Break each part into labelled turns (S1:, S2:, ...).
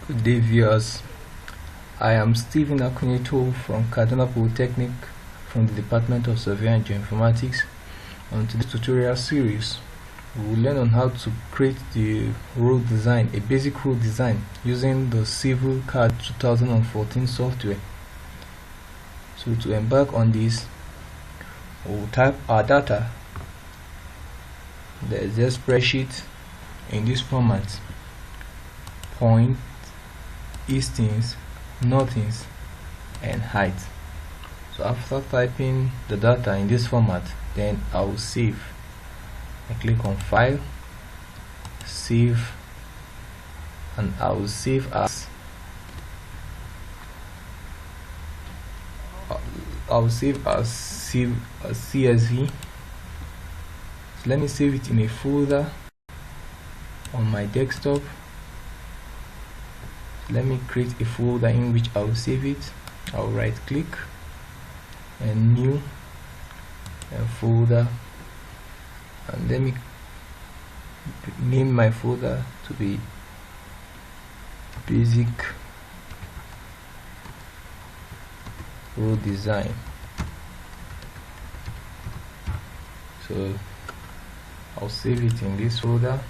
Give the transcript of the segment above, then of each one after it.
S1: Good day, viewers. I am Stephen Akunyeto from Kaduna Polytechnic from the Department of Survey and Geoinformatics. On today's tutorial series, we will learn on how to create the road design, a basic road design using the Civilcad 2014 software. So to embark on this, we will type our data. There's a spreadsheet in this format: point, eastings, northings, and height. So after typing the data in this format, then I will save. I click on File, Save, and I will save as CSV. So let me save it in a folder on my desktop. Let me create a folder in which I will save it. I will right click and new and folder, and let me name my folder to be basic road design. So I'll save it in this folder.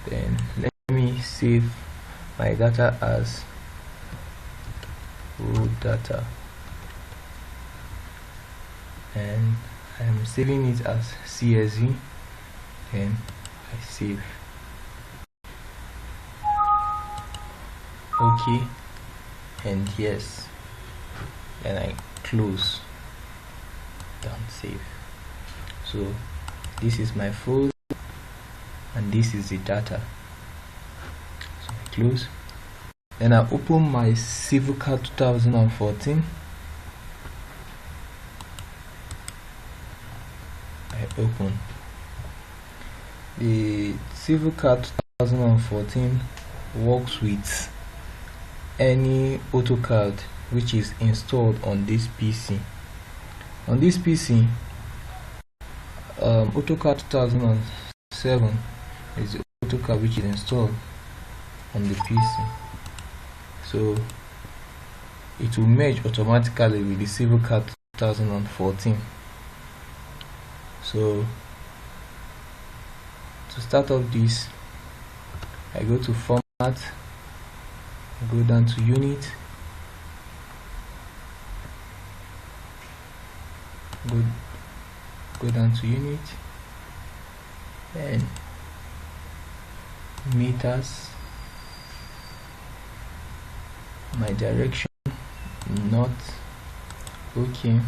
S1: Then let me save my data as road data, and I'm saving it as CSV. Then I save. OK, and yes, then I close, don't save. So this is my folder and this is the data. So I close, then I open my Civilcad 2014. I open the Civilcad 2014. Works with any AutoCAD which is installed on this PC. On this PC, AutoCAD 2007 is the AutoCAD which is installed on the PC. So it will merge automatically with the Civilcad 2014. So to start off this, I go to Format, I go down to Unit, go down to Unit, and meters, my direction north, OK,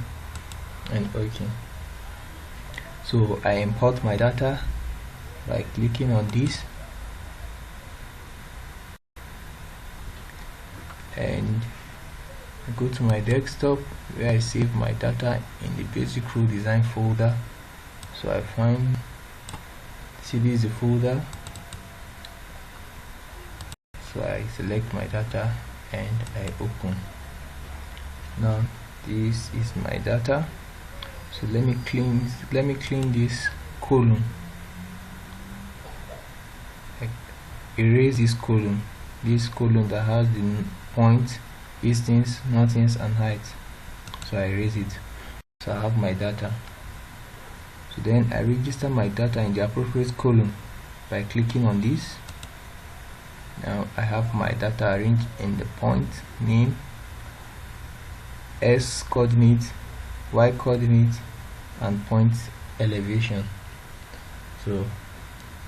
S1: and OK. So I import my data by clicking on this, and go to my desktop where I save my data in the basic road design folder. So I find, see, this is the folder. So I select my data and I open. Now this is my data. So let me clean this column. I erase this column that has the point, eastings, northings, and height. So I erase it. So I have my data. So then I register my data in the appropriate column by clicking on this. Now I have my data arranged in the point name, S coordinate, Y coordinate, and point elevation. So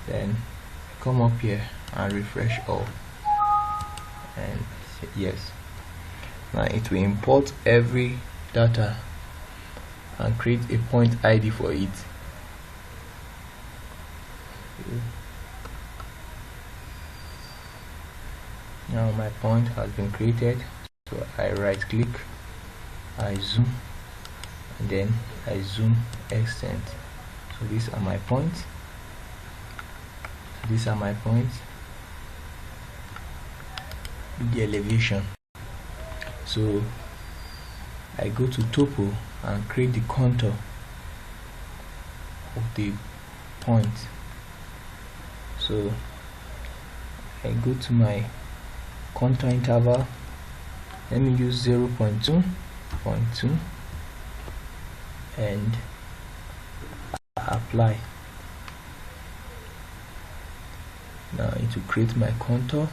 S1: then come up here and refresh all, and yes, now it will import every data and create a point ID for it. Now my point has been created. So I right click, I zoom, and then I zoom extend. So these are my points. The elevation. So I go to topo and create the contour of the point. So I go to my contour interval. Let me use 0.2 and apply. Now I need to create my contour.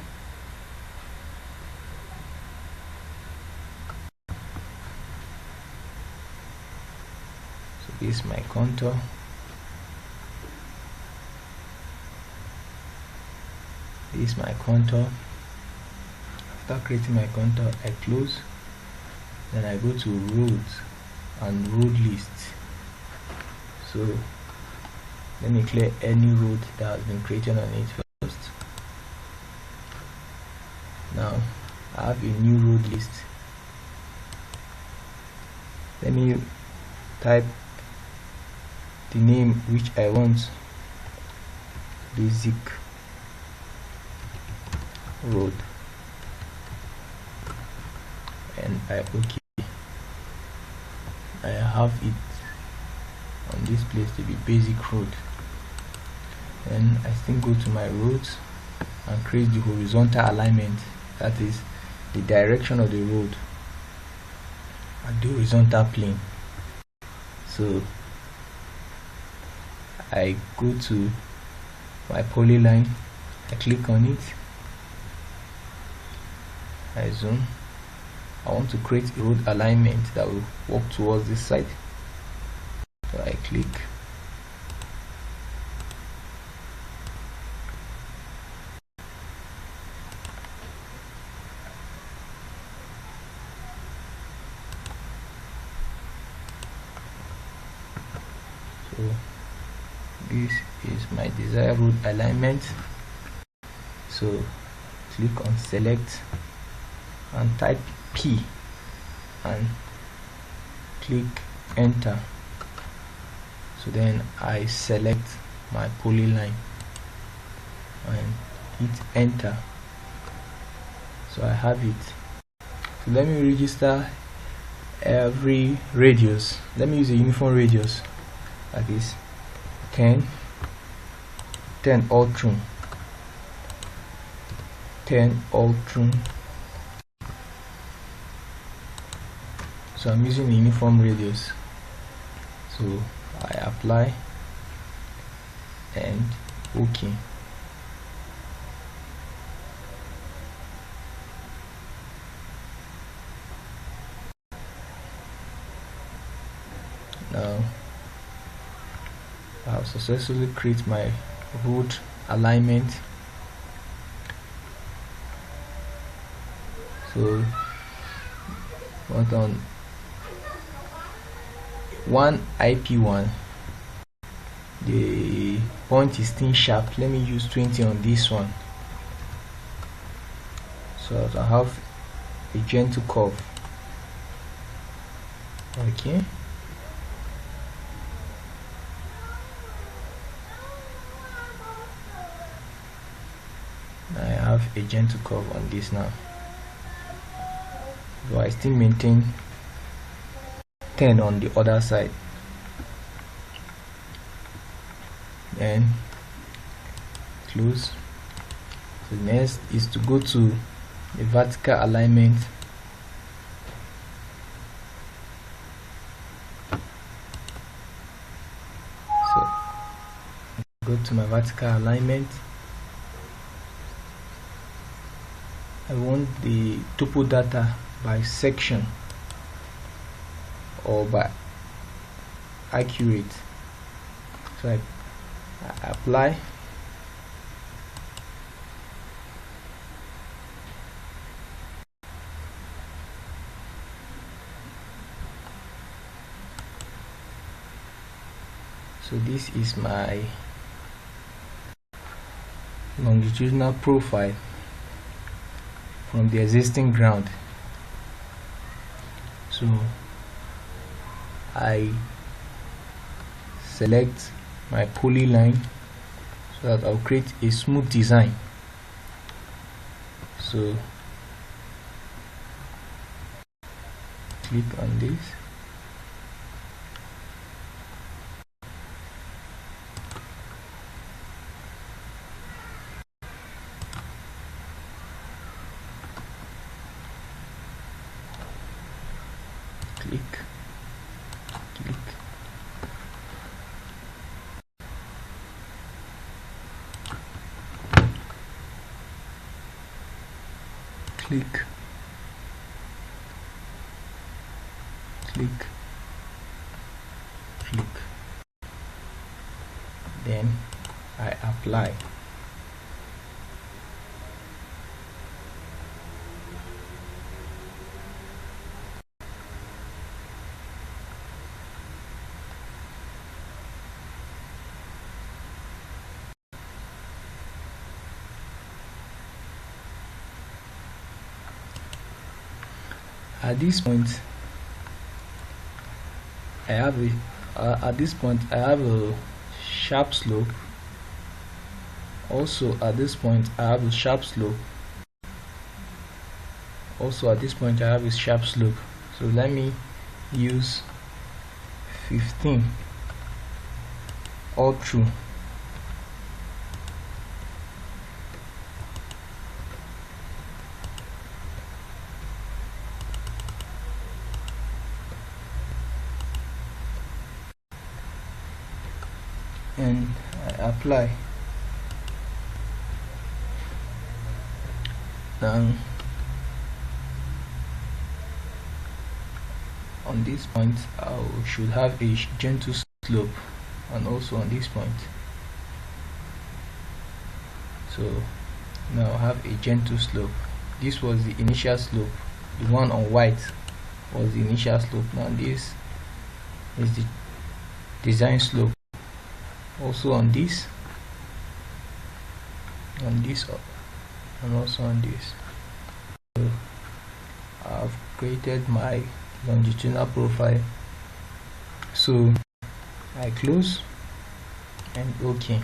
S1: So this is my contour. This is my contour. After creating my contour, I close. Then I go to roads and road list. So let me clear any road that has been created on it first. Now I have a new road list. Let me type the name which I want. Basic road, and I OK. I have it on this place to be basic road. Then I still go to my roads and create the horizontal alignment, that is the direction of the road at the horizontal plane. So I go to my polyline, I click on it, I zoom. I want to create a road alignment that will walk towards this side. So I click. So this is my desired road alignment. So click on select and type P and click enter. So then I select my polyline and hit enter. So I have it. So let me register every radius. Let me use a uniform radius, like this: 10 all through, 10 all through. So I'm using a uniform radius. So I apply and OK. Now I have successfully created my road alignment. So what on one IP1, the point is still sharp. Let me use 20 on this one, so that I have a gentle curve. Okay. I have a gentle curve on this now. So I still maintain 10 on the other side. Then close. So next is to go to the vertical alignment. So go to my vertical alignment. I want the topo data by section or by accurate. So I apply. So this is my longitudinal profile from the existing ground. So I select my polyline so that I'll create a smooth design. So click on this. click, then I apply. At this point I have a sharp slope. Also at this point I have a sharp slope. So let me use 15 all through. And I apply. Now on this point I should have a gentle slope, and also on this point. So now I have a gentle slope. This was the initial slope. The one on white was the initial slope. Now this is the design slope. Also on this, and also on this. So I've created my longitudinal profile. So I close and OK.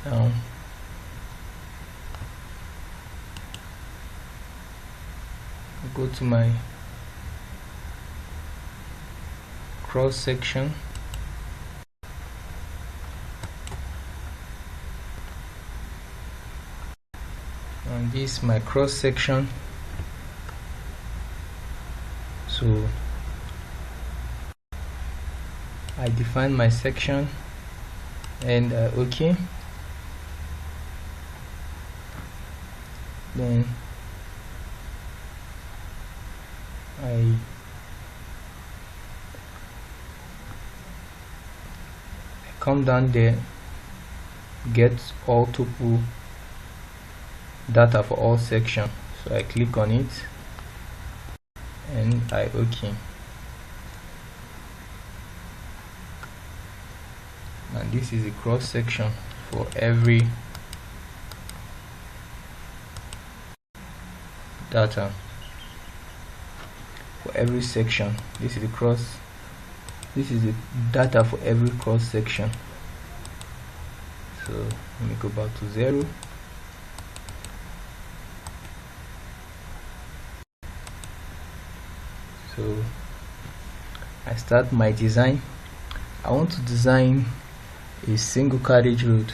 S1: Now go to my cross section, and this is my cross section. So I define my section and OK. Then I come down there, get all tuple data for all section. So I click on it and I OK. And this is the cross section for every data. For every section, this is the data for every cross section. So let me go back to 0. So I start my design. I want to design a single carriage road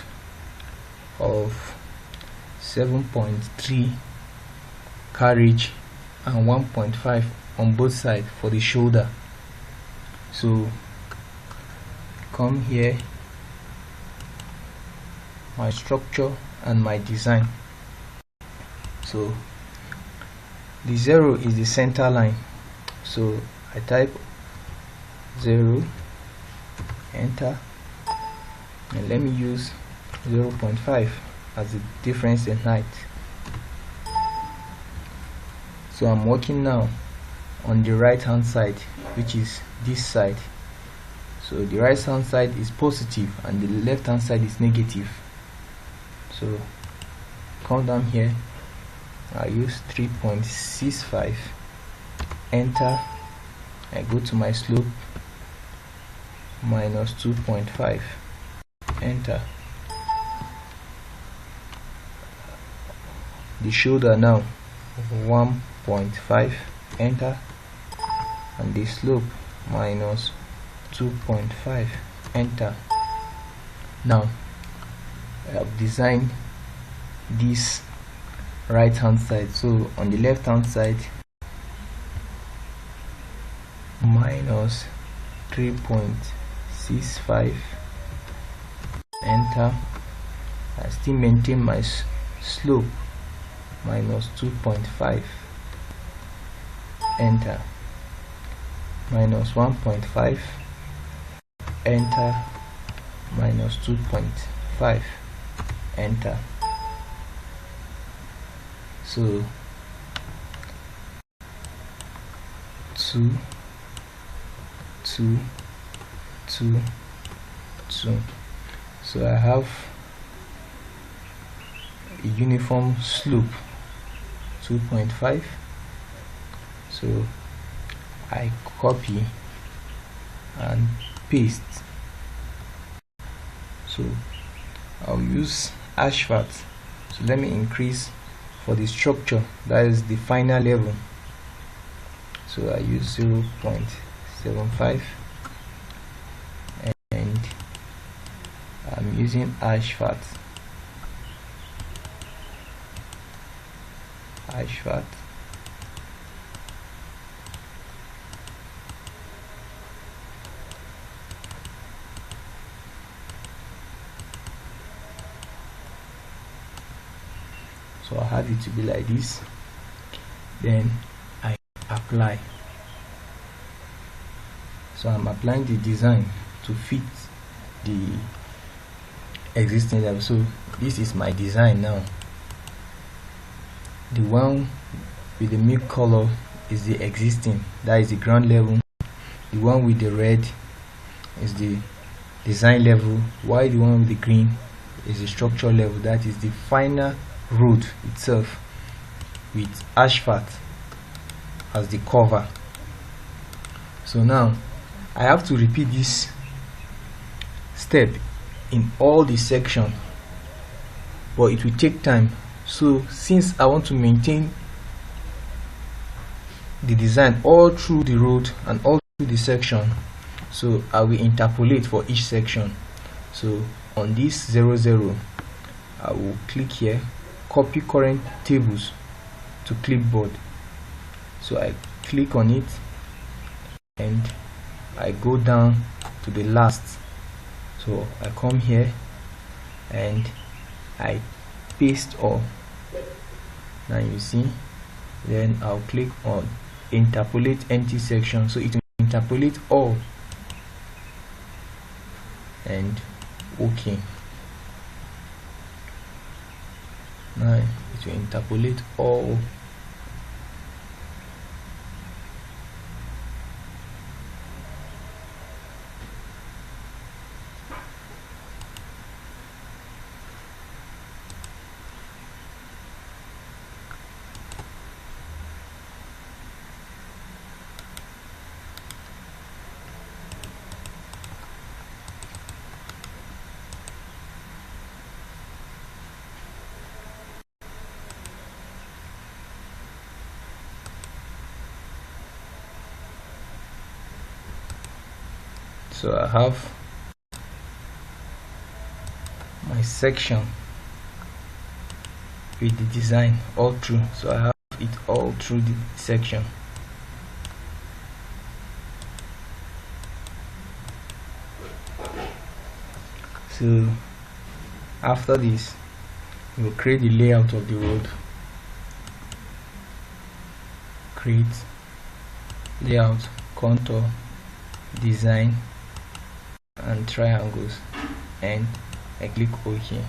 S1: of 7.3 carriage and 1.5 on both sides for the shoulder. So come here, my structure and my design. So the 0 is the center line. So I type 0, enter, and let me use 0.5 as the difference in height. So I'm working now on the right hand side, which is this side. So the right hand side is positive and the left hand side is negative. So come down here, I use 3.65, enter, I go to my slope, minus 2.5, enter. The shoulder now 1.5, enter, and the slope minus 2.5, enter. Now I have designed this right hand side. So on the left hand side, minus 3.65, enter. I still maintain my slope minus 2.5, enter. Minus 1.5, enter. Minus 2.5, enter. So 2, 2, 2, 2. So I have a uniform slope 2.5. So I copy and paste. So I'll use asphalt. So let me increase for the structure, that is the final level. So I use 0.75 and I'm using asphalt. So I have it to be like this. Then I apply. So I'm applying the design to fit the existing level. So this is my design now. The one with the milk color is the existing, that is the ground level. The one with the red is the design level, while the one with the green is the structural level, that is the final road itself, with asphalt as the cover. So now I have to repeat this step in all the section, but it will take time. So since I want to maintain the design all through the road and all through the section, so I will interpolate for each section. So on this 00, I will click here, copy current tables to clipboard. So I click on it and I go down to the last. So I come here and I paste all. Now you see, then I'll click on interpolate empty section, so it will interpolate all, and OK. Now it will interpolate all. So I have my section with the design all through, so I have it all through the section. So after this, we'll create the layout of the road. Create layout, contour, design and triangles, and I click OK.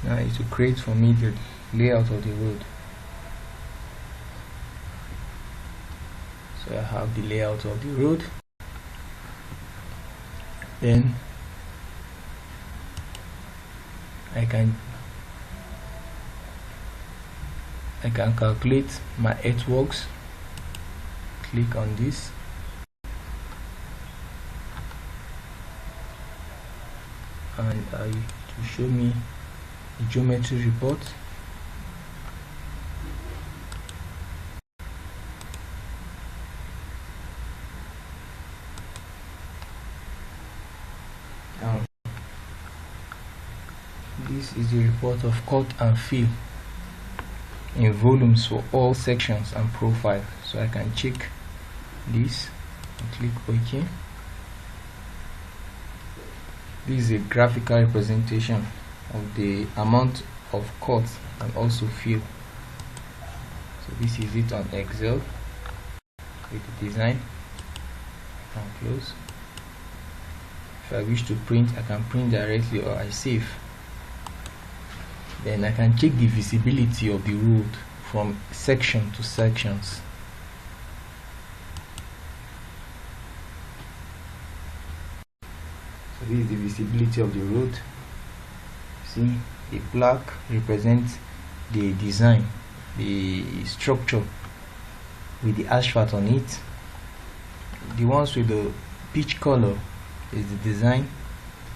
S1: Now it will create for me the layout of the road. So I have the layout of the road. Then I can calculate my earthworks. Click on this. And it will show me the geometry report. Now, this is the report of cut and fill. in volumes for all sections and profile. So I can check this and click OK. This is a graphical representation of the amount of cuts and also fill. So this is it on Excel with the design. I can close. If I wish to print, I can print directly or I save. Then I can check the visibility of the road from section to sections. So this is the visibility of the road. See, the black represents the design, the structure with the asphalt on it. The ones with the peach color is the design,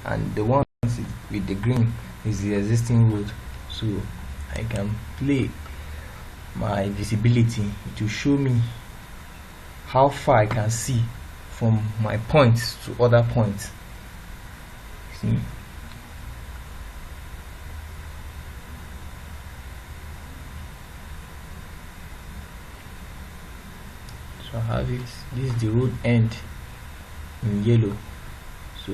S1: and the ones with the green is the existing road. So I can play my visibility to show me how far I can see from my points to other points. See, so I have it. This is the road end in yellow. So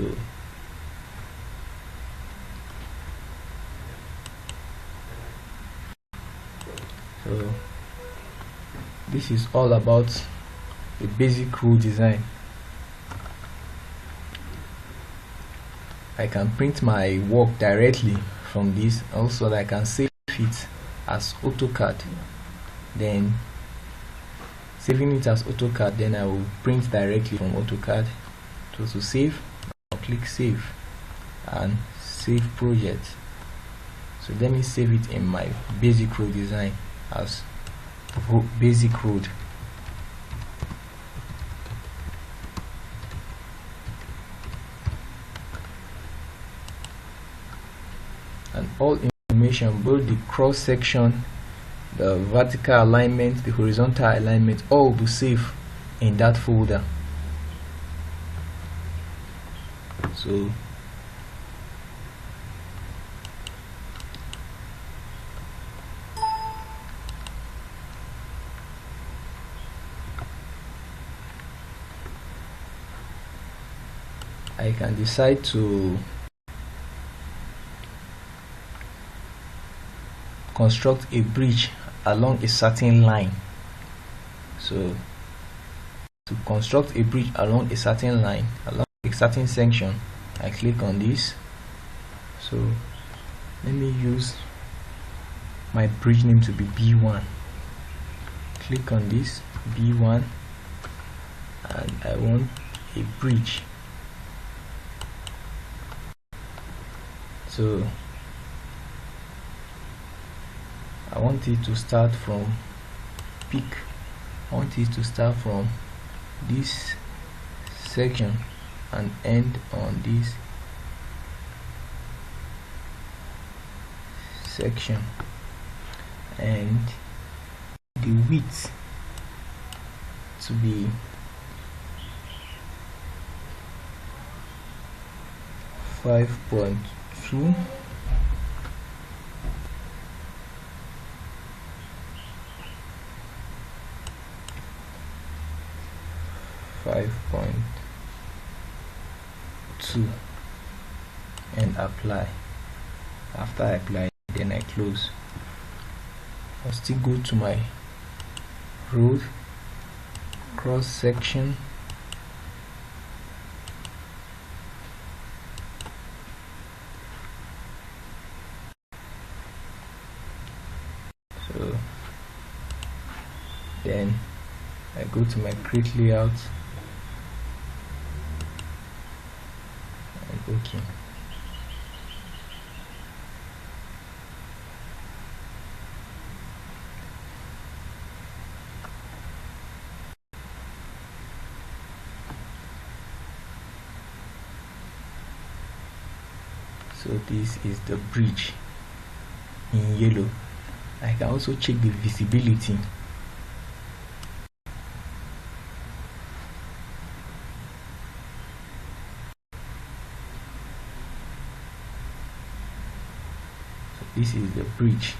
S1: this is all about the basic road design. I can print my work directly from this. Also, I can save it as AutoCAD. Then saving it as AutoCAD, then I will print directly from AutoCAD. To save, I'll click save and save project. So let me save it in my basic road design as basic road. And all information, both the cross section, the vertical alignment, the horizontal alignment, all will be saved in that folder. So I can decide to construct a bridge along a certain line. So to construct a bridge along a certain line, along a certain section, I click on this. So let me use my bridge name to be B1. Click on this B1, and I want a bridge. So I want it to start from peak. I want it to start from this section and end on this section, and the width to be 5.2. And apply. After I apply, then I close. I'll still go to my road cross section. So then I go to my create layout. Okay. So this is the bridge in yellow. I can also check the visibility. This is the bridge.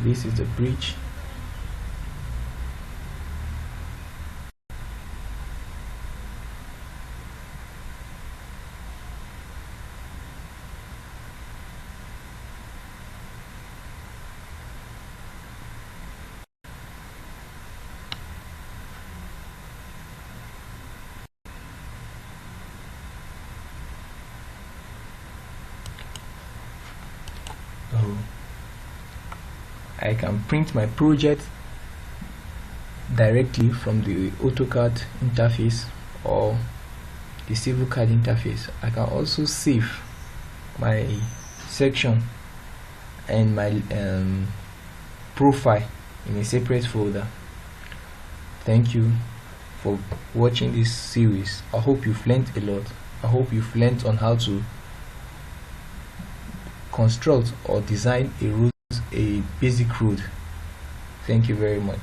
S1: This is the bridge. I can print my project directly from the AutoCAD interface or the Civilcad interface. I can also save my section and my profile in a separate folder. Thank you for watching this series. I hope you've learned a lot. I hope you've learned on how to construct or design a basic road. Thank you very much.